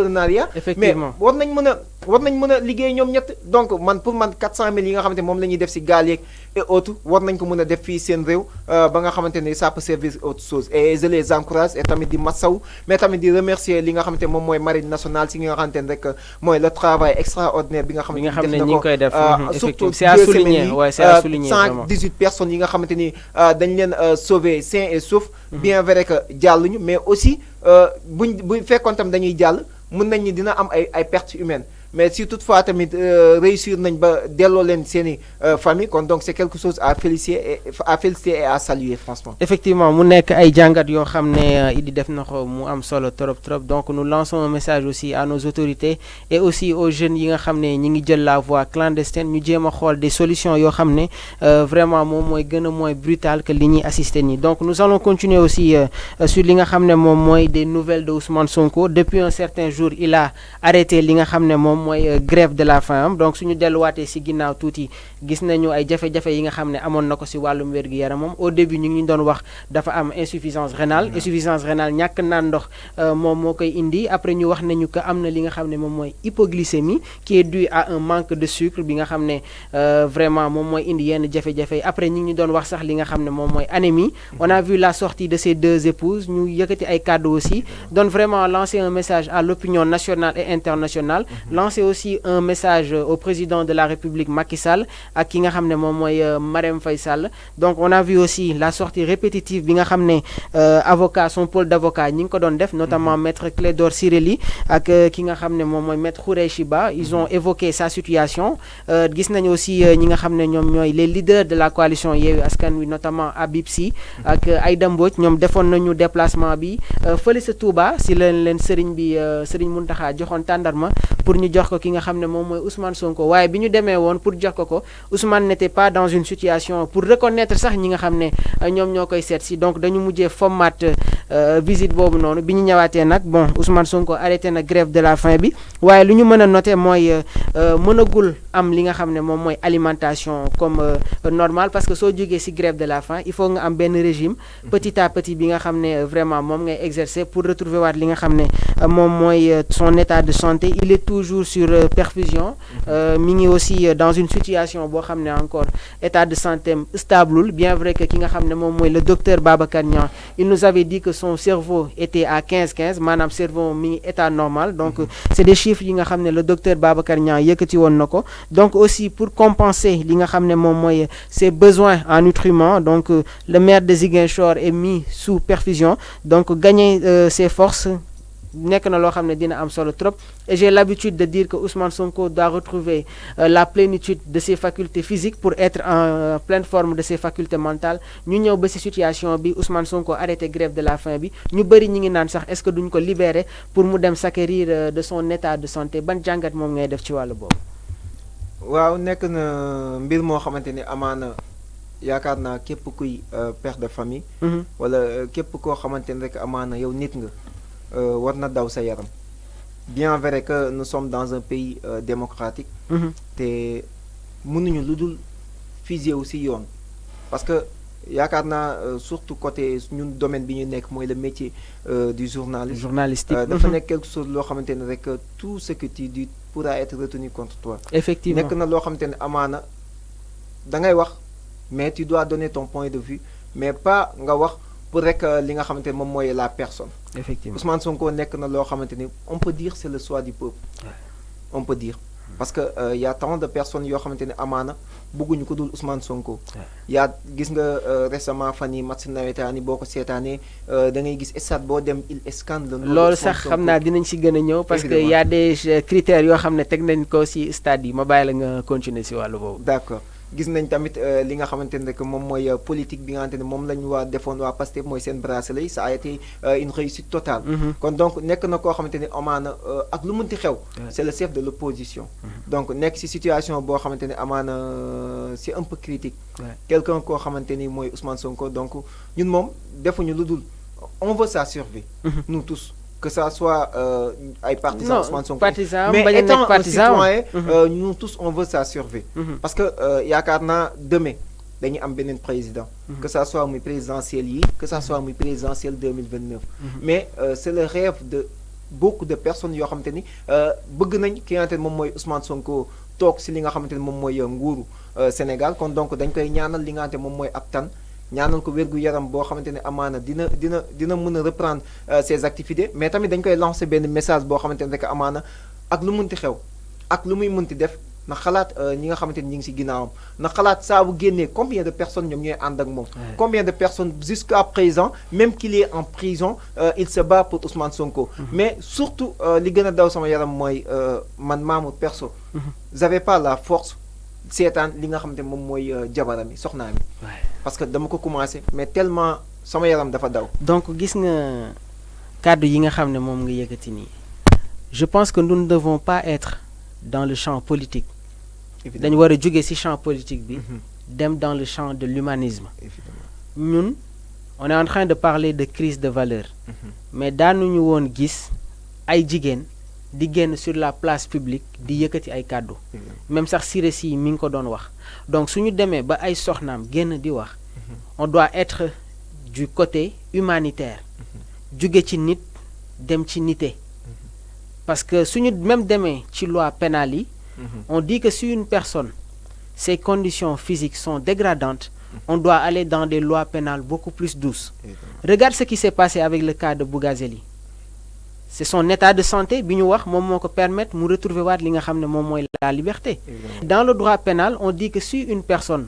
entrepreneuriat mais effectivement war nañ mën a liggéey ñoom ñett donc man pour man 400 000 yi nga xamante moom la ñuy def si gaal yeeg et autres war nañ ko mën a def fii seen réew ba nga xamante ne ça peut servir autre chose et je les encourage et tamit di massaw mais tamit di remercier li nga xamante moom mooy marine nationale si nga xamante ne rek mooy le travail extraordinaire bi nga bi nga xamante xam ni ne def ñi na ngi koy def ko surtout effectivement c'est à 2 souligner semaines ouais c'est à souligner vraiment 118 personnes yi nga xamante ni dañ leen sauver sains et saufs bien vrai que jàlluñu mais aussi bu fekkoon tam dañuy jàll mën nañ ni dina am ay pertes humaines mais si toutefois tamit réussir nañ ba delloo leen seen i famille kon donc c'est quelque chose à féliciter et à saluer franchement. effectivement mu nekk ay jàngat yoo xam ne Idy def na ko mu am solo trop trop donc nous lançons un message aussi à nos autorités et aussi aux jeunes yi nga xam ne ñi ngi jël la voie clandestine ñu jéem a xool des solutions yoo xam ne vraiment moom mooy gën a moins brutal que li ñuy assister nii donc nous allons continuer aussi sur li nga xam ne moom mooy des nouvelles de Ousmane Sonko depuis un certain jour il a arrêté li nga xam ne moom mooy grève de la faim am donc suñu delluwaatee si ginnaaw tuuti gis nañu ay jafe-jafe yi nga xam ne amoon na ko si wàllum wér-gu-yaramam au début ñu ngi doon wax dafa am insuffisance rénale ñàkk naan ndox moom moo koy indi après ñu wax nañu que am na li nga xam ne moom mooy hypoglycémie qui est due à un manque de sucre bi nga xam ne vraiment moom mooy indi yenn jafe-jafe après ñu ngi doon wax sax li nga xam ne moom mooy anémie on a vu la sortie de ces deux épouses ñu yëkkati ay kàddu aussi donc vraiment lancer un message à l'opinion nationale et internationale lancer aussi un message au président de la République Macky Sall ak ki nga xam ne moom mooy Marème Faye Sall donc on a vu aussi la sortie répétitive bi nga xam ne avocat son pôle d'avocat ñi ngi ko doon def notamment maître Clédor Ciré Ly ak ki nga xam ne moom mooy maître Khoureychi Ba ils ont évoqué sa situation gis nañu aussi ñi nga xam ne ñoom ñooy les leaders de la coalition Yewwi Askan Wi notamment Habib Sy ak Aïda Mbodj ñoom defoon nañu déplacement bi fële sa Touba si leen sëriñ bi sëriñ Mountakha joxoon tàndarma pour ñu jox ko ki nga xam ne moom mooy Ousmane Sonko waaye bi ñu demee woon pour jox ko Ousmane n'était pas dans une situation pour reconnaître sax ñi nga xam ne ñoom ñoo koy seet si donc dañu mujjee format visite boobu noonu bi ñu ñëwaatee nag bon Ousmane Sonko arrêté na grève de la faim bi waaye lu ñu mën a noter mooy mënagul am li nga xam ne moom mooy alimentation comme normal parce que soo jógee si grève de la faim il faut nga am benn régime petit à petit bi nga xam ne vraiment moom ngay exercer pour retrouver waat li nga xam ne moom mooy son état de santé il est toujours sur perfusion mi ngi aussi dans une situation boo xam ne encore état de santé stable bien vrai que ki nga xam ne moom mooy le docteur Babacar Niang il nous avait dit que son cerveau était à 15 maanaam cerveau mi ngi état normal donc c'est des chiffres yi nga xam ne le docteur Babacar Niang yëkkati woon na ko donc aussi pour compenser li nga xam ne moom mooy ses besoins en nutriments donc le maire de Ziguinchor est mis sous perfusion donc gagner ses forces nekk na loo xam ne dina am solo trop et j'ai l'habitude de dire que Ousmane Sonko doit retrouver la plénitude de ses facultés physiques pour être en pleine forme de ses facultés mentales ñu ñëw ba ci situation bi Ousmane Sonko arrêté grève de la faim bi ñu bëri ñi ngi naan sax est-ce que duñ ko libérer pour mu dem s'acquérir de son état de santé ban jàngat moom ngay def ci wàllu boobu. waaw nekk na mbir moo xamante ni amaana yaakaar naa képp kuy père de famille. wala képp koo xamante ni rek amaana yow nit nga. war na daw sa yaram bien vrai que nous sommes dans un pays démocratique te mënuñu lu dul fusé aussi yoon parce que yaakaar naa surtout côté ñun domaine bi ñu nekk mooy le métier du journalistique dafa nekk quelque chose loo xamante ne rek tout ce que tu dis pourra être retenu contre toi effectivement nekk na loo xamante ne amaana da ngay wax mais tu dois donner ton point de vue mais pas nga wax pour rek li nga xamante ne moom mooy la personne. effectivement Ousmane Sonko nekk na loo xamante ni on peut dire c'est le choix du peuple. on peut dire parce que y a tant de personnes yoo xamante ne amaana bëgguñu ko dul Ousmane Sonko. yaa gis nga récemment fan yi match nawetaan yi boo ko seetaanee da ngay gis stade boo dem il scandale. loolu sax xam naa dinañ si gën a ñëw. parce que y a des critères yoo xam ne teg nañ ko si stade yi ma bàyyi la nga continuer si wàllu boobu. d'accord. gis nañ tamit li nga xamante ne rek moom mooy politique bi nga xamante ne moom la ñu waa defoon waa Pastef mooy seen bracelet ça a été une réussite totale. kon donc nekk na koo xamante ne amaana ak lu mënti xew. c'est le chef de l'opposition. donc nekk ci situation boo xamante ne amaana c'est un peu critique. quelqu'un koo xamante ni mooy Ousmane Sonko donc ñun moom defuñu lu dul on veut sa survie. nous tous. que ça soit ay partisans Ousmane Sonko mais étant un citoyen nous tous on veut sa survie parce que yaakaar naa demain dañuy am beneen président que ça soit muy présidentiel yi que ça soit muy présidentiel 2029 mais c'est le rêve beaucoup de personnes yoo xamante ni bëgg nañ ki nga xamante ni moom mooy Ousmane Sonko toog si li nga xamante ni moom mooy nguuru Sénégal kon donc dañ koy ñaanal li nga xamante moom mooy ab tan ñaanal ko wérgu yaram boo xamante ne amaana dina mën a reprendre ses activités mais tamit dañ koy lancer benn message boo xamante ne rek amaana ak lu munti xew ak lu muy munti def na xalaat ñi nga xamante ni ñi ngi si ginnaawam na xalaat saa bu génnee combien de personnes ñoom ñooy ànd ak moom. Combien de personnes jusqu'à présent même qu'il est en prison il se bat pour Ousmane Sonko. Mais surtout li gën a daw sama yaram mooy man Mamour perso. j'avais pas la force seetaan li nga xamante ne moom mooy jabaram yi soxnaa mi. Parce que dama ko commencé mais tellement sama yaram dafa daw. Donc gis nga kàddu yi nga xam ne moom nga yëkkati nii je pense que nous ne devons pas être dans le champ politique. dañu war a jóge ci champ politique bi. dem dans le champ de l'humanisme. ñun on est en train de parler de crise de valeur. mais daanuñu woon gis ay jigéen di génn sur la place publique di yëkkati ay kàddu. même sax Siré Sy mi ngi ko doon wax. donc suñu demee ba ay soxnaam génn di wax. on doit être du côté humanitaire. jóge ci nit dem ci nité. parce que suñu même demee ci loi pénale yi. on dit que si une personne ses conditions physiques sont dégradantes. on doit aller dans des lois pénales beaucoup plus douces. Regarde ce qui s'est passé avec le cas de Bougazeli. C'est son état de santé bi ñu wax moom moo ko permettre mu retrouver waat li nga xam ne moom mooy la liberté. Dans le droit pénal on dit que si une personne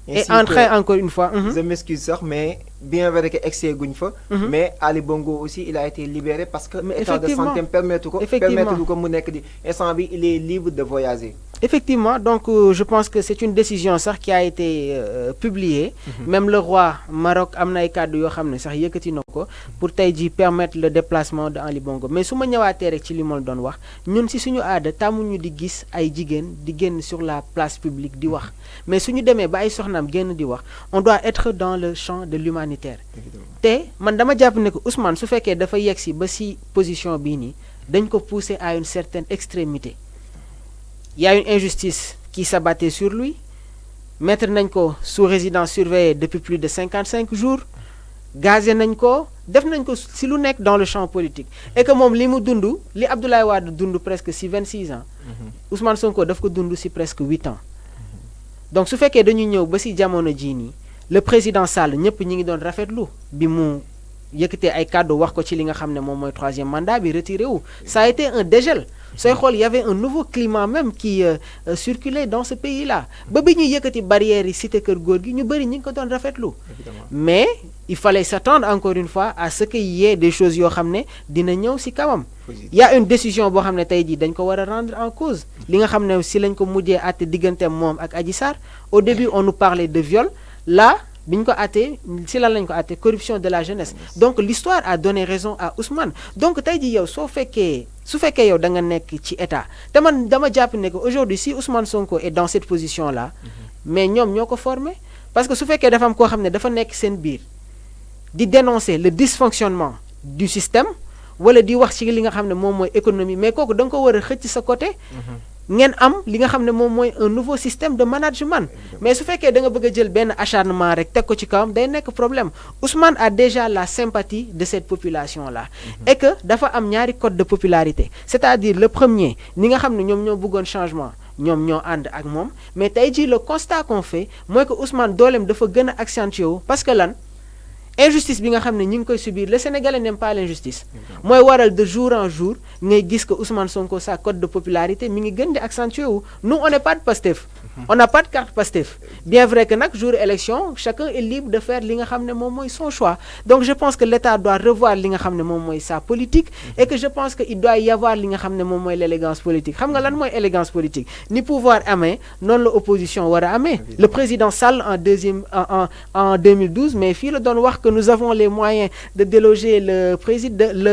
est en train encore une fois. Je m'excuse sax mais bien vrai que excès guñ fa. mais Ali Bongo aussi il a été libéré parce que état de santé permettre ko mu nekk di instant bi il est libre de voyager. Effectivement, donc je pense que c'est une décision sax qui a été publiée. Même le roi Maroc am na ay kàddu yoo xam ne sax yëkkati na ko pour tey jii permettre le déplacement de Ali Bongo mais su ma ñëwaatee rek ci li ma doon wax ñun si suñu aada tàmmuñu di gis ay jigéen di génn sur la place publique di wax mais suñu demee ba ay soxnaam génn di wax on doit être dans le champ de l'humanitaire. te man dama jàpp ne que Ousmane su fekkee dafa yegg si ba si position bii nii dañ ko pousser à une certaine extrémité. Il y a une injustice qui s'abattait sur lui. Mettre nañ ko sous résidence surveillée depuis plus de 55 jours. Gazé nañ ko def nañ ko si lu nekk dans le champ politique. Et que moom li mu dund li Abdoulaye Wade dund presque si 26 ans. Ousmane Sonko daf ko dund si presque 8 ans. Donc su fekkee dañu ñëw ba si jamono jii nii le président Sall ñëpp ñi ngi doon rafetlu bi mu yëkkatee ay kàddu wax ko ci li nga xam ne moom mooy 3e mandat bi retiré wu. Ça a été un dégel. sooy xool y avait un nouveau climat même qui circulait dans ce pays là ba bi ñuy yëkkati barrières yi cité kër góor gi ñu bëri ñi ngi ko doon rafetlu mais il fallait s'attendre encore une fois à ce qu'il y ait des choses yoo xam ne dina ñëw si kawam y a une décision boo xam ne tey jii dañ ko war a rendre en cause li nga xam ne si lañ ko mujjee àtte diggante moom ak Adji Sarr au début on nous parlait de viol là bi ñu ko àttee si lan lañ ko àttee corruption de la jeunesse donc l'histoire a donné raison à Ousmane donc tey jii yow su fekkee yow da nga nekk ci état te man dama jàpp ne que aujourd'hui si Ousmane Sonko est dans cette position là mais ñoom ñoo ko formé parce que su fekkee dafa am koo xam ne dafa nekk seen biir di dénoncer le dysfonctionnement du système wala di wax ci li nga xam ne moom mooy économie mais kooku da nga ko war a xëcc sa côté ngeen am li nga xam ne moom mooy un nouveau système de management mais su fekkee da nga bëgg a jël benn acharnement rek teg ko ci kawam day nekk problème Ousmane a déjà la sympathie de cette population là et que dafa am ñaari code de popularité c'est-à-dire le premier ni nga xam ne ñoom ñoo bëggoon changement ñoom ñoo ànd ak moom mais tey jii le constat qu'on fait mooy que Ousmane dooleem dafa gën a accentué wu parce que lan injustice bi nga xam ne ñi ngi koy subir le Sénégalais n'aime pas l'injustice mooy waral de jour en jour ngay gis que Ousmane Sonko sa cote de popularité mi ngi gën di accentuer wu nous on n'est pas de Pastef on n'a pas de carte Pastef bien vrai que nag jour élection chacun est libre de faire li nga xam ne moom mooy son choix donc je pense que l'État doit revoir li nga xam ne moom mooy sa politique et que je pense que il doit y avoir li nga xam ne moom mooy l'élégance politique xam nga lan mooy élégance politique ni pouvoir amee noonu la opposition war a amee le président Sall en 2012 mais fii la doon wax que nous avons les moyens de déloger le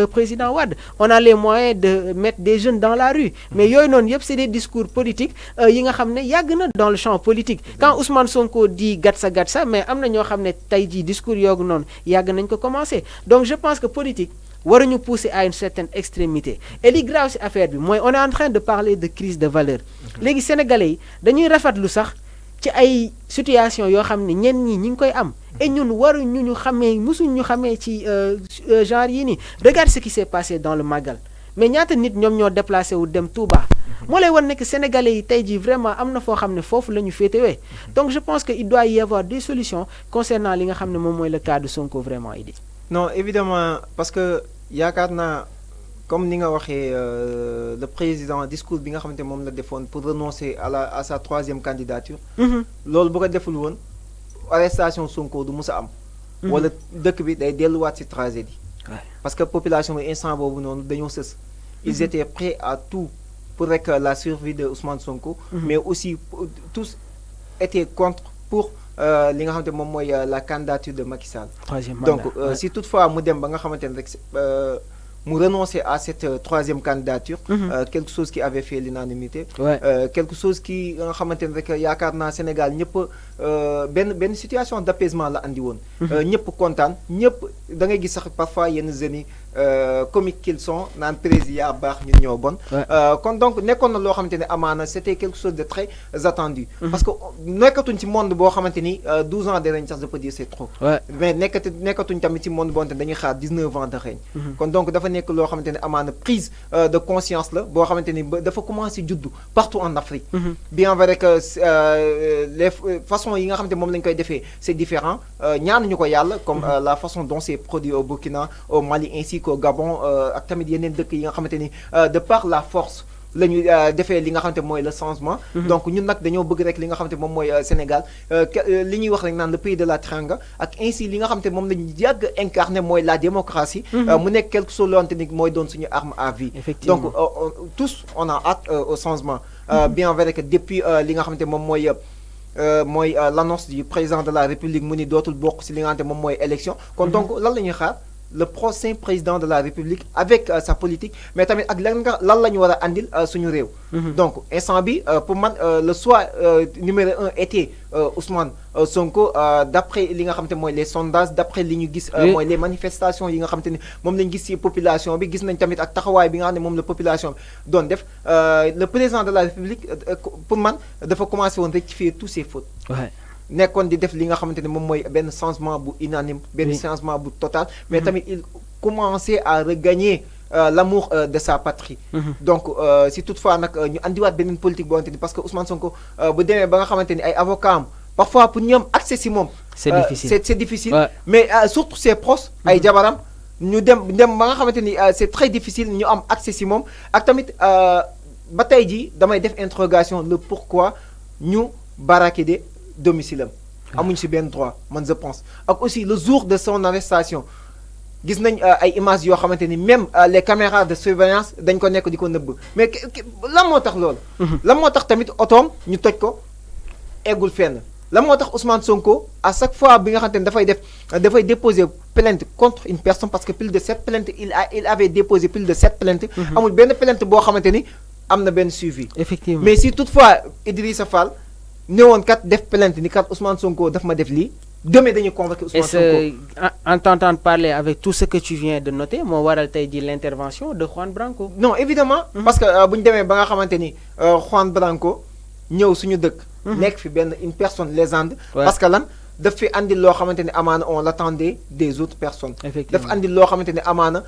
président Wade on a les moyens de mettre des jeunes dans la rue mais yooyu noonu yëpp c'est des discours politiques yi nga xam ne yàgg na dans le champ politique quand Ousmane Sonko dit gatsa gatsa mais am na ñoo xam ne tey jii discours yoogu noonu yàgg nañ ko commencer donc je pense que politique waruñu pousser à une certaine extrémité et li grave ci affaire bi mooy on est en train de parler de crise de valeur léegi sénégalais yi dañuy rafetlu sax ci ay situation yoo xam ne ñenn ñi ngi koy am et ñun waruñu ñu xamee musuñ ñu xamee ci genre yi nii regarde ce qui s'est passé dans le Magal mais ñaata nit ñoom ñoo déplacé wu dem Touba. moo lay wan nekk sénégalais yi tey jii vraiment am na foo xam ne foofu la ñu féetewee donc je pense que il doit y avoir des solutions concernant li nga xam ne moom mooy le cas de Sonko vraiment Idi. Non évidemment parce que yaakaar naa comme ni nga waxee le président discours bi nga xamante moom la defoon pour renoncer à sa troisième candidature. loolu bu ko deful woon arrestation Sonko du mus a am. wala dëkk bi day delluwaat ci tragédie. parce que population bi instant boobu noonu dañoo sës. ils étaient prêts à tout pour rek la survie de Ousmane Sonko. mais aussi tous étaient contre pour li nga xamante moom mooy la candidature de Macky Sall. donc si toutefois mu dem ba nga xamante ne rek mu renoncer à cette troisième candidature. Quelque chose qui avait fait l'unanimité. Quelque chose qui nga xamante ne rek yaakaar naa Sénégal ñëpp benn situation d'apaisement la andi woon. ñëpp kontaan ñëpp da ngay gis sax parfois yenn jeunes yi comiques qu'ils sont naan président baax ñun ñoo bon. kon donc nekkoon na loo xamante ne amaana c'était quelque chose de très attendu. parce que nekkatuñ ci monde boo xamante ni 12 ans de règne sax je peux dire c'est trop. mais nekkatuñ tamit ci monde boo xamante dañuy xaar 19 ans de règne. kon donc dafa nekk loo xamante ne amaana prise de conscience la boo xamante ni dafa commencé juddu partout en Afrique. bien vrai que les façons yi nga xamante moom lañ koy defee c'est différent ñaanuñu ko yàlla comme la façon dont c'est produit au Burkina au Mali ainsi qu'au Gabon ak tamit yeneen dëkk yi nga xamante ni de par la force la ñu defee li nga xamante mooy le changement. donc ñun nag dañoo bëgg rek li nga xamante moom mooy Sénégal li ñuy wax rek naan le pays de la Teranga ak ainsi li nga xamante moom lañu yàgg incarné mooy la démocratie. mu nekk quelque chose loo xamante ni mooy doon suñu arme à vie. donc tous on a hâte au changement. bien vrai que depuis li nga xamante moom mooy l'annonce du président de la République mu ni dootul bokk si li nga xamante moom mooy élection. kon donc lan la ñuy xaar. Le prochain président de la République avec sa politique mais tamit ak lan la ñu war a andil suñu réew. donc instant bi pour man le choix numéro 1 était Ousmane Sonko d'après li nga xamante mooy les sondages d'après li ñu gis. mooy les manifestations yi nga xamante ni moom lañ gis ci population bi gis nañ tamit ak taxawaay bi nga xam ne moom la population bi doon def le président de la République pour man dafa commencé woon rectifier tous ses fautes. nekkoon di def li nga xamante ne moom mooy benn changement bu unanime benn changement bu total mais tamit il commençait à regagner l'amour de sa patrie. donc si toutefois nag ñu andiwaat beneen politique boo xamante ni parce que Ousmane Sonko bu demee ba nga xamante ni ay avocats am parfois pour ñu am accès si moom. c'est difficile c'est difficile. mais surtout ses proches. ay jabaram ñu dem ba nga xamante ni c'est très difficile ñu am accès si moom ak tamit ba tey jii damay def interrogation le pourquoi ñu barricadé domicile am amuñ ci benn droit man je pense ak aussi le jour de son arrestation gis nañ ay images yoo xamante ni même les caméras de surveillance dañ ko nekk di ko nëbb mais lan moo tax loolu. lan moo tax tamit otoom ñu toj ko eggul fenn lan moo tax Ousmane Sonko à chaque fois bi nga xamante ni dafay déposer plainte contre une personne parce que plus de 7 plaintes il avait déposé plus de 7 plaintes. amul benn plainte boo xamante ni am na benn suivi. effectivement mais si toutefois Idrissa Fall. néewoon kat def plainte ni kat Ousmane Sonko daf ma def lii demain dañuy convoquer Ousmane Sonko. en t'entendant parler avec tout ce que tu viens de noter moo waral tey ji l'intervention de Juan Branco. non évidemment parce que bu ñu demee ba nga xamante ni Juan Branco ñëw suñu dëkk. nekk fi benn une personne légende. parce que lan daf fi andi loo xamante ni amaana on l'attendait des autres personnes. effectivement daf andi loo xamante ni amaana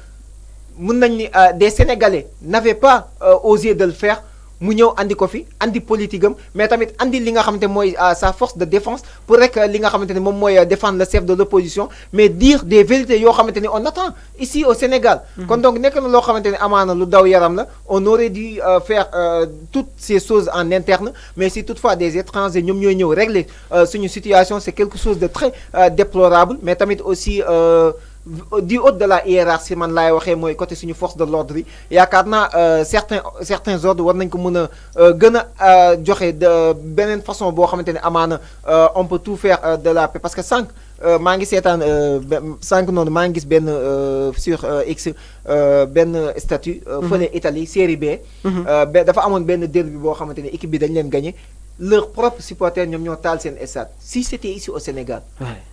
mun nañ ni des Sénégalais n'avaient pas osé de le faire. mu ñëw andi ko fi andi politique am mais tamit andi li nga xamante mooy sa force de défense pour rek li nga xamante ne moom mooy défendre le chef de l'opposition mais dire des vérités yoo xamante ni on attend ici au Sénégal. kon donc nekk na loo xamante ne amaana lu daw yaram la on aurait dû faire toutes ces choses en interne mais si toutefois des étrangers ñoom ñooy ñëw régler suñu situation c'est quelque chose de très déplorable mais tamit aussi. du haut de la hiérarchie man laay waxee mooy côté suñu force de l'ordre yi yaakaar naa certains ordres war nañ ko mën a gën a joxe de beneen façon boo xamante ne amaana on peut tout faire de la paix parce que sànq maa ngi seetaan sànq noonu maa ngi gis benn sur X benn statut fële Italie série B dafa amoon benn derby boo xamante ne équipe bi dañ leen gagné leur propre supporter ñoom ñoo taal seen stade si c'était ici au Sénégal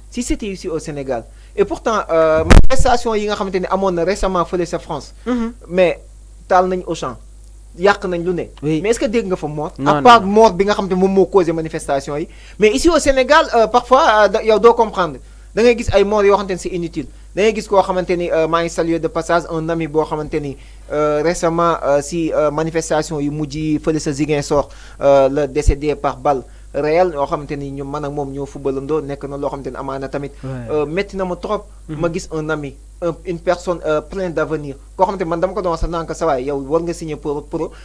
si c'était ici au Sénégal et pourtant manifestation yi nga xamante ni amoon na récemment fële sa France mais taal nañ Auchan yàq nañ lu ne mais est-ce que dégg nga fa mort à part mort bi nga xamante moom moo causé manifestation yi mais ici au Sénégal parfois yow doo comprendre da ngay gis ay morts yoo xamante ni c'est inutile da ngay gis koo xamante ni maa ngi saluer de passage un ami boo xamante ni récemment si manifestation yu mujj yi fële sa Ziguinchor la décédé par balle réel yoo xamante ni ñu man ak moom ñoo fubalandoo nekk na loo xamante ni amaana tamit métti na ma trop ma gis un ami une personne pleine d'avenir koo xamante man dama ko doon sax naan ko sa waay yow war nga signer pour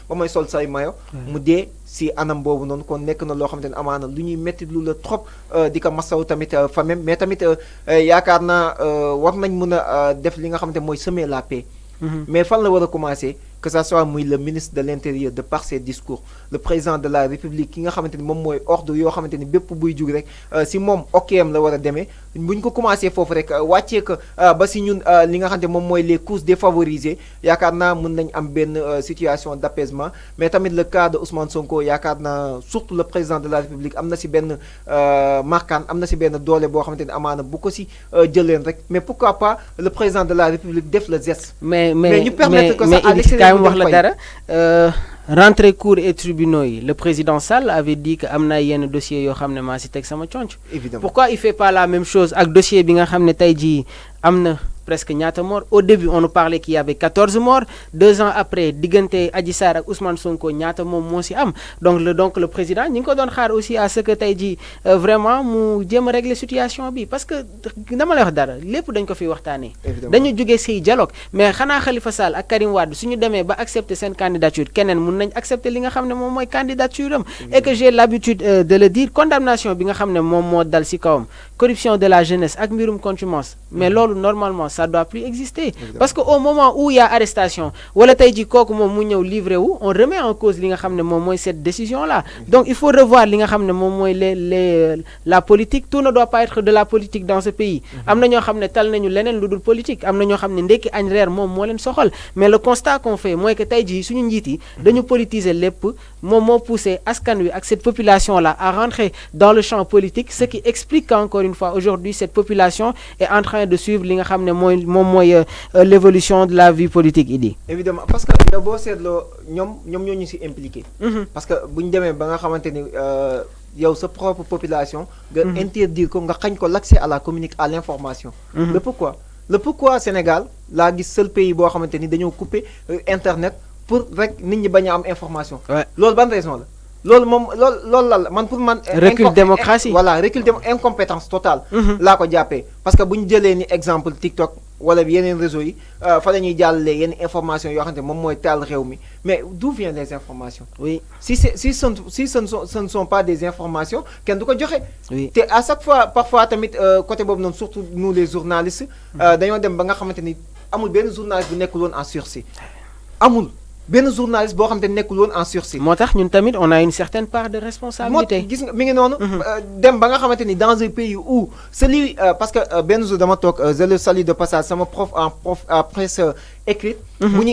ba may sol say mayo mu dee si anam boobu noonu kon nekk na loo xamante ni amaana lu ñuy métti lu la trop di ko masaw tamit famem mais tamit yaakaar naa war nañ mën a def li nga xamante mooy semer la paix mais fan la war a commencer que ça soit muy le ministre de l'Intérieur de par ses discours le président de la République ki nga xamante ni moom mooy ordre yoo xamante ni bépp buy jug rek si moom okm la war a demee bu ñu ko commencé foofu rek wàccee ko ba si ñun li nga xamante moom mooy les couches défavorisées yaakaar naa mën nañ am benn situation d'apaisement mais tamit le cas de Ousmane Sonko yaakaar naa surtout le président de la République am na si benn markaan am na si benn doole boo xamante ni amaana bu ko si jëleen rek mais pourquoi pas le président de la République def le geste mais ñu permettre que ça à l'extérieur wax la dara rentrée cours et tribunaux yi le président Sall avait dit que am na yenn dossiers yoo xam ne maa si teg sama conc pourquoi il fait pas la même chose ak dossier bi nga xam ne tey jii am na presque ñaata morts au début on nous parlait qu'il y avait 14 morts 2 ans après diggante Adji Sarr ak Ousmane Sonko ñaata moom moo si am donc le président ñi ngi ko doon xaar aussi à ce que tey jii vraiment mu jéem a régler situation bi parce que dama lay wax dara lépp dañ ko fiy waxtaanee dañu jógee si dialogue mais xanaa Khalifa Sall ak Karim Wade suñu demee ba accepter seen candidature keneen mun nañ accepter li nga xam ne moom mooy candidature am et que j'ai l'habitude de le dire condamnation bi nga xam ne moom moo dal si kawam corruption de la jeunesse ak mbirum contumace mais loolu normalement ça doit plus exister parce que au moment où il y a arrestation wala tey ji kooku moom mu ñëw livré wu on remet en cause li nga xam ne moom mooy cette décision là donc il faut revoir li nga xam ne moom mooy la politique tout ne doit pas être de la politique dans ce pays am na ñoo xam ne tal nañu leneen lu dul politique am na ñoo xam ne ndekki añ reer moom moo leen soxal mais le constat qu'on fait mooy que tey ji suñu njiit yi dañu politiser lépp moom moo poussé askan wi ak cette population là à rentrer dans le champ politique ce qui explique qu'encore une fois aujourd'hui cette population est en train de suivre li nga xam ne moom mooy l'évolution de la vie politique Idi. Évidemment parce que yow boo seetloo ñoom ñoo ñu si impliqué. parce que bu ñu demee ba nga xamante ni yow sa propre population. nga interdire ko nga xañ ko l'accès à la à l'information. le pourquoi Sénégal laa gis seul pays boo xamante ni dañoo couper internet pour rek nit ñi bañ a am information. loolu ban raison la. loolu moom loolu la man pour man. recul démocratie voilà recul incompétence totale. laa ko jàppee parce que bu ñu jëlee ni exemple TikTok wala yeneen réseaux yi fa la ñuy jàllalee yenn information yoo xamante moom mooy taal réew mi mais d'où viennent les informations. oui si ce ne sont pas des informations kenn du ko joxe. oui te à chaque fois parfois tamit côté boobu noonu surtout nous les journalistes. dañoo dem ba nga xamante ni amul benn journaliste bu nekkul woon en sursis amul. benn journaliste boo xam te nekkul woon en sursis. moo tax ñun tamit on a une certaine part de responsabilité. moo gis nga mi ngi noonu. dem ba nga xamante ni dans un pays où celui parce que benn jour dama toog je le salue de passage sama prof en presse écrite. bu ñuy